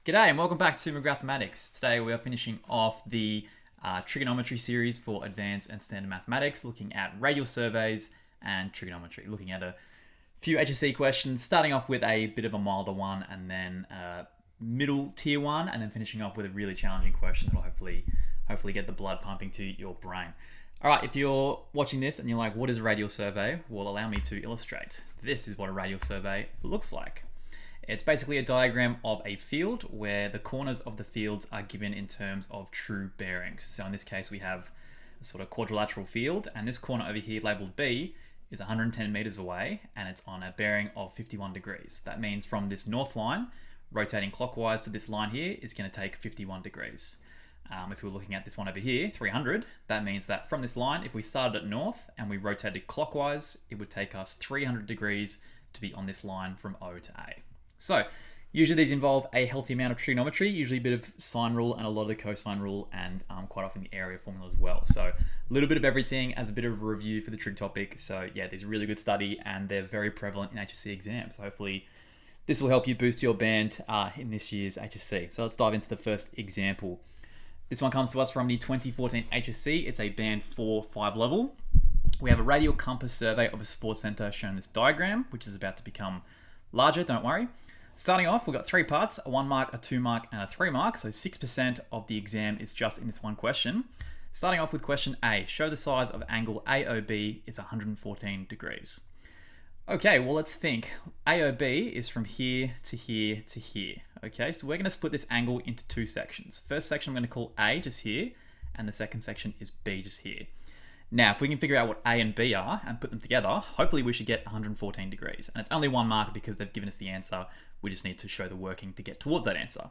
G'day and welcome back to Mathematics. Today we are finishing off the Trigonometry series for Advanced and Standard Mathematics, looking at radial surveys and trigonometry, looking at a few HSC questions, starting off with a bit of a milder one and then middle tier one, and then finishing off with a really challenging question that will hopefully get the blood pumping to your brain. All right, if you're watching this and you're like, what is a radial survey? Well, allow me to illustrate. This is what a radial survey looks like. It's basically a diagram of a field where the corners of the fields are given in terms of true bearings. So in this case, we have a sort of quadrilateral field, and this corner over here labeled B is 110 meters away, and it's on a bearing of 51 degrees. That means from this north line, rotating clockwise to this line here is going to take 51 degrees. If we were looking at this one over here, 300, that means that from this line, if we started at north and we rotated clockwise, it would take us 300 degrees to be on this line from O to A. So usually these involve a healthy amount of trigonometry, usually a bit of sine rule and a lot of the cosine rule, and quite often the area formula as well. So a little bit of everything as a bit of a review for the trig topic. So yeah, these are really good study and they're very prevalent in HSC exams. So hopefully this will help you boost your band in this year's HSC. So let's dive into the first example. This one comes to us from the 2014 HSC. It's a band 4-5 level. We have a radial compass survey of a sports center shown in this diagram, which is about to become larger, don't worry. Starting off, we've got 3 parts, a 1 mark, a 2 mark, and a 3 mark. So 6% of the exam is just in this one question. Starting off with question A, show the size of angle AOB is 114 degrees. Okay, well, let's think. AOB is from here to here to here. Okay, so we're going to split this angle into 2 sections. First section I'm going to call A, just here, and the second section is B, just here. Now, if we can figure out what A and B are and put them together, hopefully we should get 114 degrees. And it's only 1 mark because they've given us the answer. We just need to show the working to get towards that answer.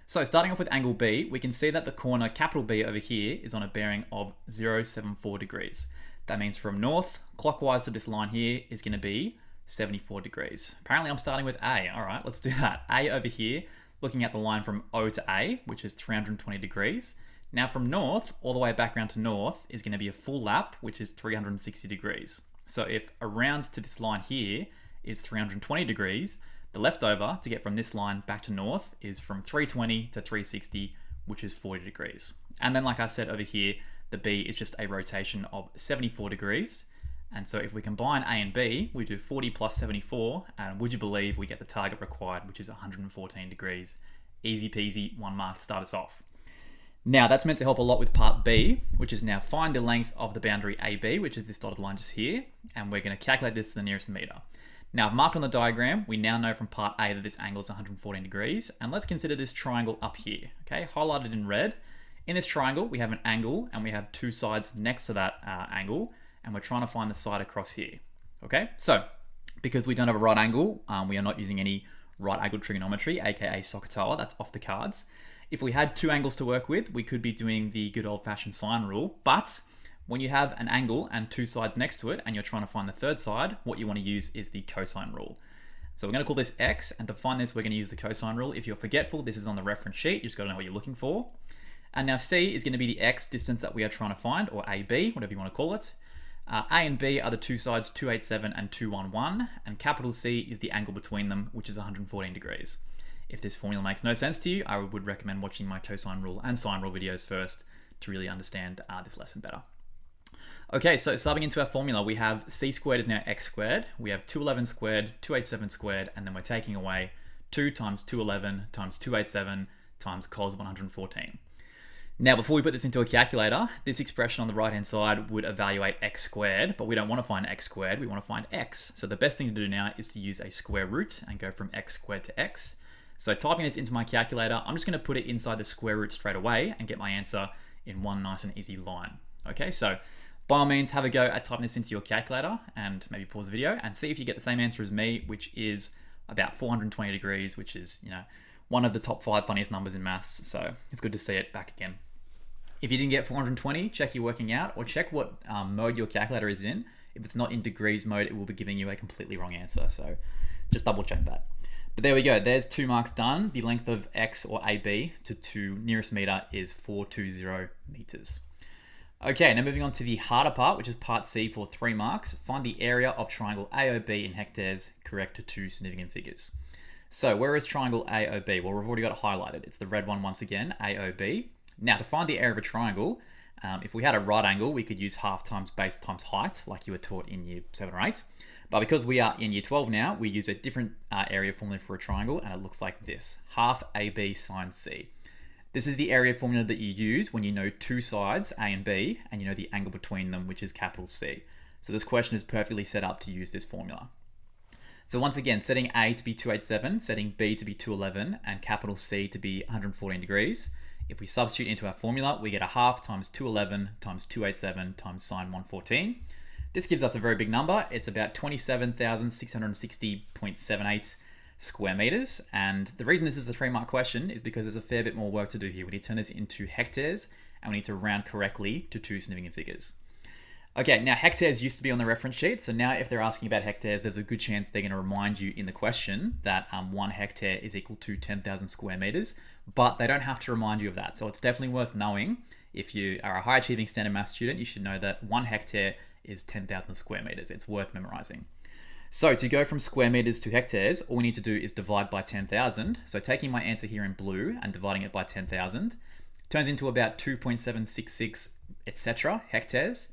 So starting off with angle B, we can see that the corner capital B over here is on a bearing of 074 degrees. That means from north, clockwise to this line here is going to be 74 degrees. Apparently I'm starting with A. All right, let's do that. A over here, looking at the line from O to A, which is 320 degrees. Now from north, all the way back around to north is going to be a full lap, which is 360 degrees. So if around to this line here is 320 degrees, the leftover to get from this line back to north is from 320 to 360, which is 40 degrees. And then like I said over here, the B is just a rotation of 74 degrees. And so if we combine A and B, we do 40 plus 74, and would you believe we get the target required, which is 114 degrees. Easy peasy, 1 mark to start us off. Now that's meant to help a lot with part B, which is now find the length of the boundary AB, which is this dotted line just here, and we're going to calculate this to the nearest meter. Now I've marked on the diagram, we now know from part A that this angle is 114 degrees, and let's consider this triangle up here, okay, highlighted in red. In this triangle, we have an angle, and we have 2 sides next to that angle, and we're trying to find the side across here, okay? So, because we don't have a right angle, we are not using any right angle trigonometry, aka SOHCAHTOA, that's off the cards. If we had 2 angles to work with, we could be doing the good old-fashioned sine rule, but when you have an angle and 2 sides next to it and you're trying to find the third side, what you want to use is the cosine rule. So we're going to call this x, and to find this, we're going to use the cosine rule. If you're forgetful, this is on the reference sheet. You just got to know what you're looking for. And now C is going to be the x distance that we are trying to find, or AB, whatever you want to call it. A and B are the 2 sides 287 and 211, and capital C is the angle between them, which is 114 degrees. If this formula makes no sense to you, I would recommend watching my cosine rule and sine rule videos first to really understand this lesson better. Okay, so subbing into our formula, we have c squared is now x squared, we have 211 squared, 287 squared, and then we're taking away 2 times 211 times 287 times cos 114. Now, before we put this into a calculator, this expression on the right-hand side would evaluate x squared, but we don't want to find x squared, we want to find x. So the best thing to do now is to use a square root and go from x squared to x. So typing this into my calculator, I'm just going to put it inside the square root straight away and get my answer in one nice and easy line. Okay, so by all means, have a go at typing this into your calculator and maybe pause the video and see if you get the same answer as me, which is about 420 degrees, which is, one of the top 5 funniest numbers in maths. So it's good to see it back again. If you didn't get 420, check your working out or check what mode your calculator is in. If it's not in degrees mode, it will be giving you a completely wrong answer. So just double check that. But there we go, there's 2 marks done. The length of x or AB to nearest meter is 420 meters. Okay, now moving on to the harder part, which is part C for 3 marks. Find the area of triangle AOB in hectares, correct to 2 significant figures. So where is triangle AOB? Well, we've already got it highlighted. It's the red one once again, AOB. Now to find the area of a triangle, if we had a right angle, we could use half times base times height, like you were taught in year 7 or 8. But because we are in year 12 now, we use a different area formula for a triangle, and it looks like this: half AB sine C. This is the area formula that you use when you know two sides, A and B, and you know the angle between them, which is capital C. So this question is perfectly set up to use this formula. So once again, setting A to be 287, setting B to be 211, and capital C to be 114 degrees. If we substitute into our formula, we get a half times 211 times 287 times sine 114. This gives us a very big number. It's about 27,660.78 square meters. And the reason this is a 3-mark question is because there's a fair bit more work to do here. We need to turn this into hectares, and we need to round correctly to two significant figures. Okay, now hectares used to be on the reference sheet. So now if they're asking about hectares, there's a good chance they're going to remind you in the question that 1 hectare is equal to 10,000 square meters, but they don't have to remind you of that. So it's definitely worth knowing. If you are a high achieving standard math student, you should know that 1 hectare is 10,000 square meters. It's worth memorizing. So to go from square meters to hectares, all we need to do is divide by 10,000. So taking my answer here in blue and dividing it by 10,000 turns into about 2.766, etc. hectares.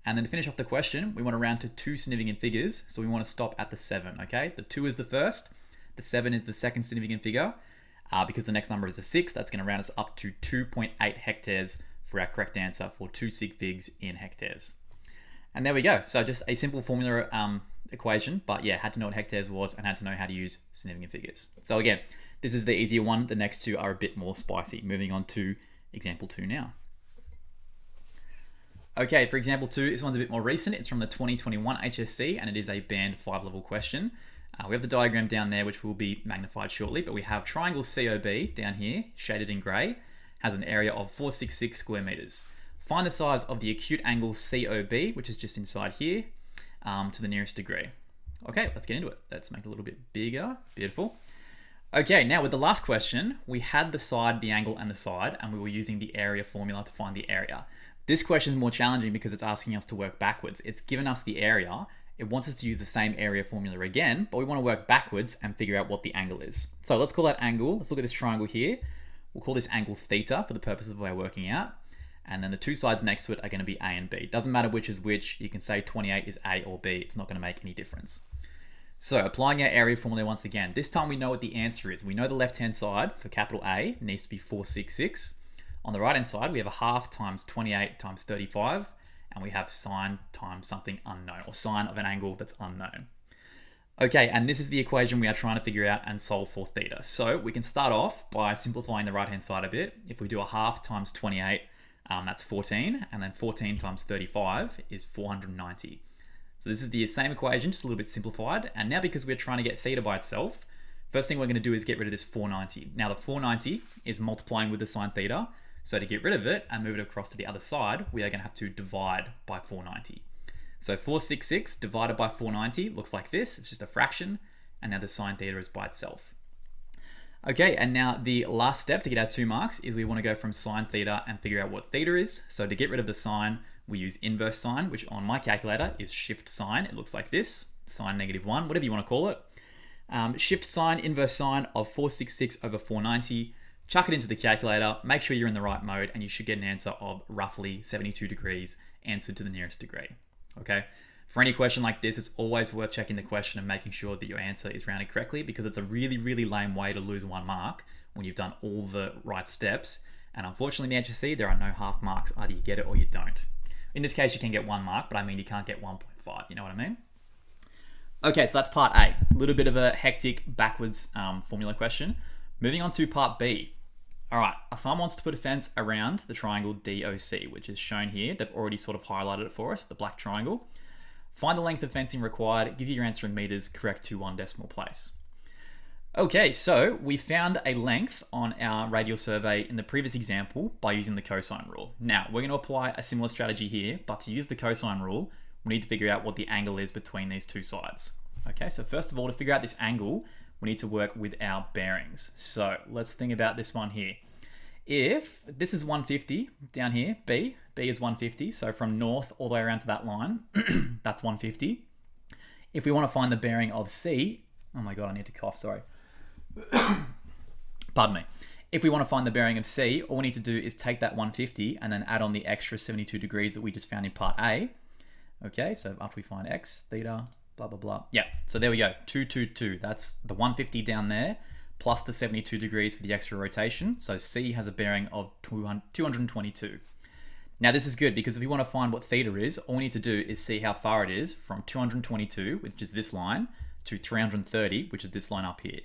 And then to finish off the question, we want to round to two significant figures. So we want to stop at the 7, okay? The 2 is the first, the 7 is the second significant figure. Because the next number is a 6, that's going to round us up to 2.8 hectares for our correct answer for two sig figs in hectares. And there we go. So just a simple formula equation, but yeah, had to know what hectares was and had to know how to use significant figures. So again, this is the easier one. The next two are a bit more spicy. Moving on to example 2 now. Okay, for example 2, this one's a bit more recent. It's from the 2021 HSC, and it is a band 5 level question. We have the diagram down there, which will be magnified shortly, but we have triangle COB down here, shaded in gray, has an area of 466 square meters. Find the size of the acute angle COB, which is just inside here, to the nearest degree. Okay, let's get into it. Let's make it a little bit bigger. Beautiful. Okay, now with the last question, we had the side, the angle, and the side, and we were using the area formula to find the area. This question is more challenging because it's asking us to work backwards. It's given us the area. It wants us to use the same area formula again, but we want to work backwards and figure out what the angle is. So let's call that angle. Let's look at this triangle here. We'll call this angle theta for the purpose of our working out. And then the two sides next to it are going to be A and B. Doesn't matter which is which. You can say 28 is A or B. It's not going to make any difference. So applying our area formula once again, this time we know what the answer is. We know the left-hand side for capital A needs to be 466. On the right-hand side, we have a half times 28 times 35, and we have sine times something unknown, or sine of an angle that's unknown. Okay, and this is the equation we are trying to figure out and solve for theta. So we can start off by simplifying the right-hand side a bit. If we do a half times 28, that's 14, and then 14 times 35 is 490. So this is the same equation, just a little bit simplified. And now because we're trying to get theta by itself, first thing we're going to do is get rid of this 490. Now the 490 is multiplying with the sine theta. So to get rid of it and move it across to the other side, we are going to have to divide by 490. So 466 divided by 490 looks like this. It's just a fraction. And now the sine theta is by itself. Okay, and now the last step to get our 2 marks is we want to go from sine theta and figure out what theta is. So to get rid of the sine, we use inverse sine, which on my calculator is shift sine. It looks like this, sine -1, whatever you want to call it. Shift sine, inverse sine of 466 over 490. Chuck it into the calculator, make sure you're in the right mode, and you should get an answer of roughly 72 degrees answered to the nearest degree. Okay? For any question like this, it's always worth checking the question and making sure that your answer is rounded correctly, because it's a really, really lame way to lose 1 mark when you've done all the right steps. And unfortunately in the HSC, there are no half marks. Either you get it or you don't. In this case, you can get 1 mark, but I mean, you can't get 1.5. You know what I mean? Okay, so that's part A. A little bit of a hectic backwards formula question. Moving on to part B. All right, a farm wants to put a fence around the triangle DOC, which is shown here. They've already sort of highlighted it for us, the black triangle. Find the length of fencing required, give you your answer in meters, correct to 1 decimal place. Okay, so we found a length on our radial survey in the previous example by using the cosine rule. Now, we're going to apply a similar strategy here, but to use the cosine rule, we need to figure out what the angle is between these two sides. Okay, so first of all, to figure out this angle, we need to work with our bearings. So let's think about this one here. If this is 150 down here, B is 150. So from north all the way around to that line, that's 150. If we want to find the bearing of C, oh my God, I need to cough, sorry. Pardon me. If we want to find the bearing of C, all we need to do is take that 150 and then add on the extra 72 degrees that we just found in part A. Okay, so after we find X, theta, blah, blah, blah. Yeah, so there we go, 222. That's the 150 down there, plus the 72 degrees for the extra rotation. So C has a bearing of 222. Now this is good because if we want to find what theta is, all we need to do is see how far it is from 222, which is this line, to 330, which is this line up here.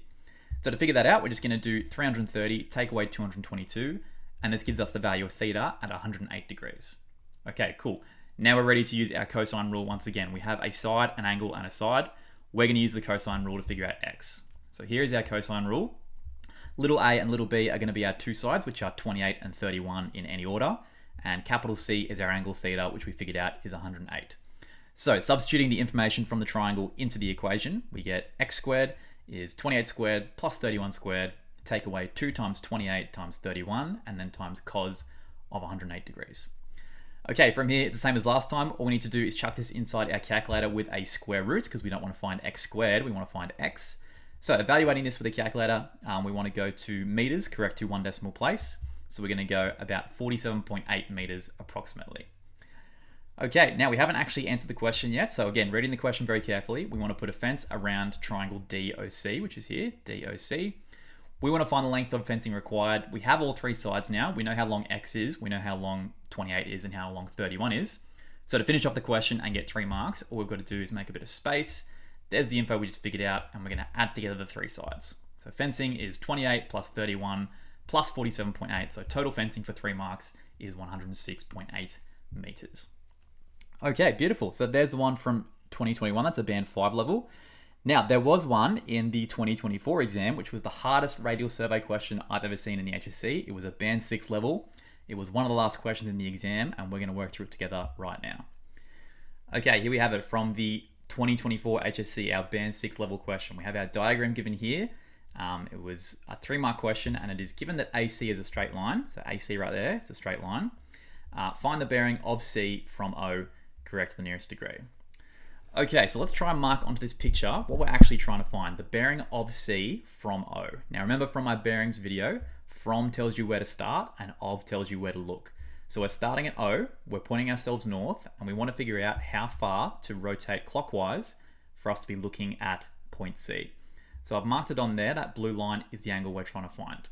So to figure that out, we're just going to do 330, take away 222, and this gives us the value of theta at 108 degrees. Okay, cool. Now we're ready to use our cosine rule once again. We have a side, an angle, and a side. We're going to use the cosine rule to figure out x. So here is our cosine rule. Little a and little b are going to be our two sides, which are 28 and 31 in any order. And capital C is our angle theta, which we figured out is 108. So substituting the information from the triangle into the equation, we get x squared is 28 squared plus 31 squared, take away 2 times 28 times 31, and then times cos of 108 degrees. Okay, from here, it's the same as last time. All we need to do is chuck this inside our calculator with a square root because we don't want to find x squared, we want to find x. So evaluating this with a calculator, we want to go to meters, correct to 1 decimal place. So we're going to go about 47.8 meters approximately. Okay, now we haven't actually answered the question yet. So again, reading the question very carefully, we want to put a fence around triangle DOC, which is here, DOC. We want to find the length of fencing required. We have all three sides now. We know how long X is, we know how long 28 is, and how long 31 is. So to finish off the question and get 3 marks, all we've got to do is make a bit of space. There's the info we just figured out, and we're going to add together the 3 sides. So fencing is 28 plus 31 plus 47.8. So total fencing for 3 marks is 106.8 meters. Okay, beautiful. So there's the one from 2021. That's a band 5 level. Now, there was one in the 2024 exam, which was the hardest radial survey question I've ever seen in the HSC. It was a band 6 level. It was one of the last questions in the exam, and we're going to work through it together right now. Okay, here we have it from the 2024 HSC, our band 6 level question. We have our diagram given here. It was a 3-mark question, and it is given that AC is a straight line. So AC right there, it's a straight line. Find the bearing of C from O, correct to the nearest degree. Okay, so let's try and mark onto this picture what we're actually trying to find, the bearing of C from O. Now remember from my bearings video, from tells you where to start and of tells you where to look. So we're starting at O, we're pointing ourselves north, and we want to figure out how far to rotate clockwise for us to be looking at point C. So I've marked it on there, that blue line is the angle we're trying to find.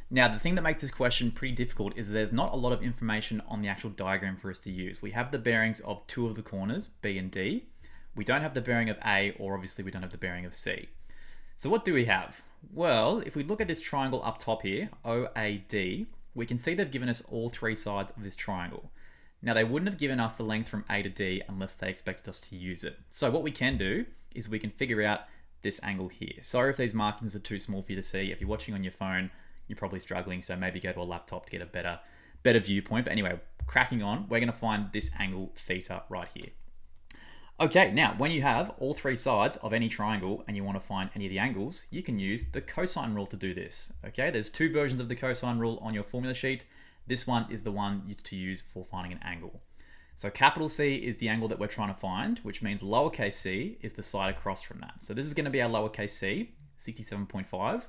Now, the thing that makes this question pretty difficult is there's not a lot of information on the actual diagram for us to use. We have the bearings of 2 of the corners, B and D. We don't have the bearing of A, or obviously we don't have the bearing of C. So what do we have? Well, if we look at this triangle up top here, OAD, we can see they've given us all 3 sides of this triangle. Now, they wouldn't have given us the length from A to D unless they expected us to use it. So what we can do is we can figure out this angle here. Sorry if these markings are too small for you to see. If you're watching on your phone, you're probably struggling, so maybe go to a laptop to get a better viewpoint. But anyway, cracking on, we're going to find this angle theta right here. Okay, now when you have all 3 sides of any triangle and you want to find any of the angles, you can use the cosine rule to do this. Okay, there's 2 versions of the cosine rule on your formula sheet. This one is the one used to use for finding an angle. So capital C is the angle that we're trying to find, which means lowercase c is the side across from that. So this is going to be our lowercase c, 67.5.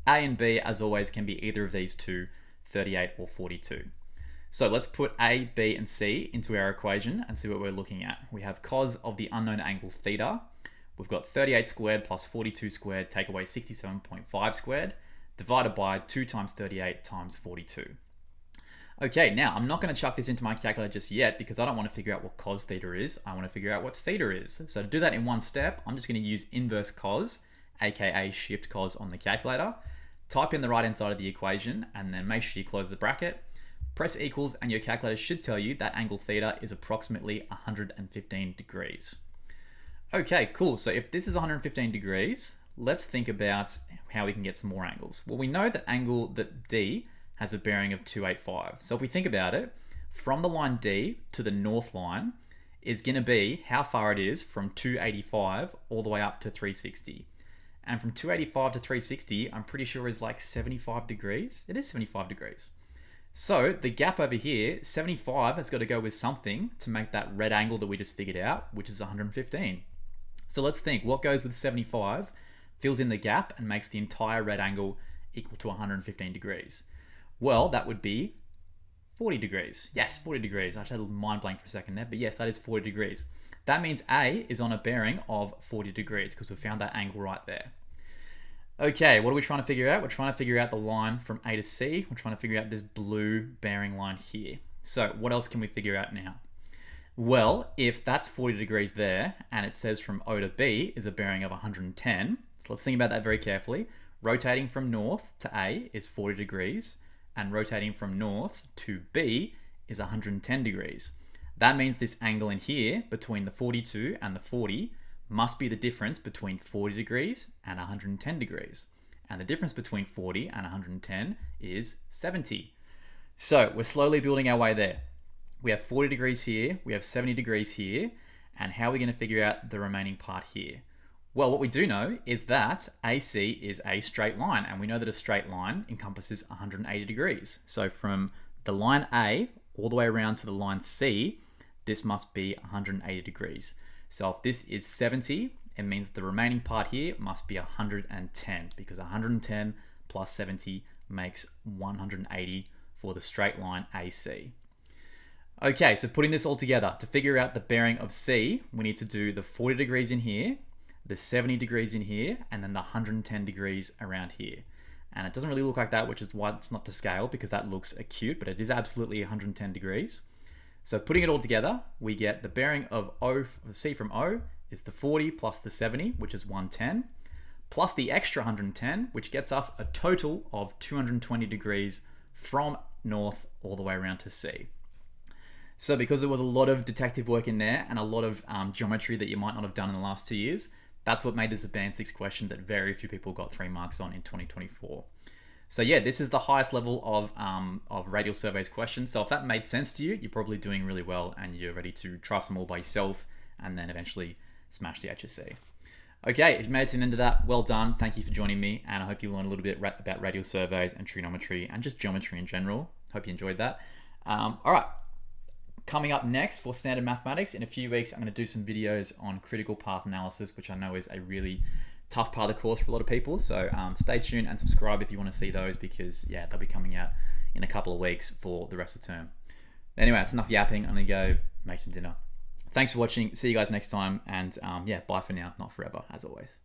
A and B, as always, can be either of these two, 38 or 42. So let's put A, B, and C into our equation and see what we're looking at. We have cos of the unknown angle theta. We've got 38 squared plus 42 squared, take away 67.5 squared, divided by 2 times 38 times 42. Okay, now I'm not going to chuck this into my calculator just yet because I don't want to figure out what cos theta is. I want to figure out what theta is. So to do that in one step, I'm just going to use inverse cos, aka shift cos on the calculator. Type in the right hand side of the equation and then make sure you close the bracket. Press equals and your calculator should tell you that angle theta is approximately 115 degrees. Okay, cool. So if this is 115 degrees, let's think about how we can get some more angles. Well, we know that D has a bearing of 285. So if we think about it, from the line D to the north line is going to be how far it is from 285 all the way up to 360. And from 285 to 360, I'm pretty sure is like 75 degrees. It is 75 degrees. So the gap over here, 75, has got to go with something to make that red angle that we just figured out, which is 115. So let's think, what goes with 75 fills in the gap and makes the entire red angle equal to 115 degrees? Well, that would be 40 degrees. Yes, 40 degrees. I just had a mind blank for a second there, but yes, that is 40 degrees. That means A is on a bearing of 40 degrees because we found that angle right there. Okay, what are we trying to figure out? We're trying to figure out the line from A to C. We're trying to figure out this blue bearing line here. So what else can we figure out now? Well, if that's 40 degrees there, and it says from O to B is a bearing of 110, so let's think about that very carefully. Rotating from north to A is 40 degrees, and rotating from north to B is 110 degrees. That means this angle in here between the 42 and the 40 must be the difference between 40 degrees and 110 degrees. And the difference between 40 and 110 is 70. So we're slowly building our way there. We have 40 degrees here, we have 70 degrees here, and how are we going to figure out the remaining part here? Well, what we do know is that AC is a straight line, and we know that a straight line encompasses 180 degrees. So from the line A all the way around to the line C, this must be 180 degrees. So if this is 70, it means the remaining part here must be 110, because 110 plus 70 makes 180 for the straight line AC. Okay, so putting this all together, to figure out the bearing of C, we need to do the 40 degrees in here, the 70 degrees in here, and then the 110 degrees around here. And it doesn't really look like that, which is why it's not to scale, because that looks acute, but it is absolutely 110 degrees. So putting it all together, we get the bearing of C from O is the 40 plus the 70, which is 110, plus the extra 110, which gets us a total of 220 degrees from north all the way around to C. So because there was a lot of detective work in there and a lot of geometry that you might not have done in the last 2 years, that's what made this a Band 6 question that very few people got 3 marks on in 2024. So yeah, this is the highest level of radial surveys questions. So if that made sense to you, you're probably doing really well and you're ready to try some more by yourself and then eventually smash the HSC. Okay, if you made it to the end of that, well done. Thank you for joining me, and I hope you learned a little bit about radial surveys and trigonometry and just geometry in general. Hope you enjoyed that. All right, coming up next for standard mathematics, in a few weeks, I'm going to do some videos on critical path analysis, which I know is a really tough part of the course for a lot of people. So stay tuned and subscribe if you want to see those, because yeah, they'll be coming out in a couple of weeks for the rest of the term. Anyway, it's enough yapping. I'm going to go make some dinner. Thanks for watching. See you guys next time. And yeah, bye for now. Not forever, as always.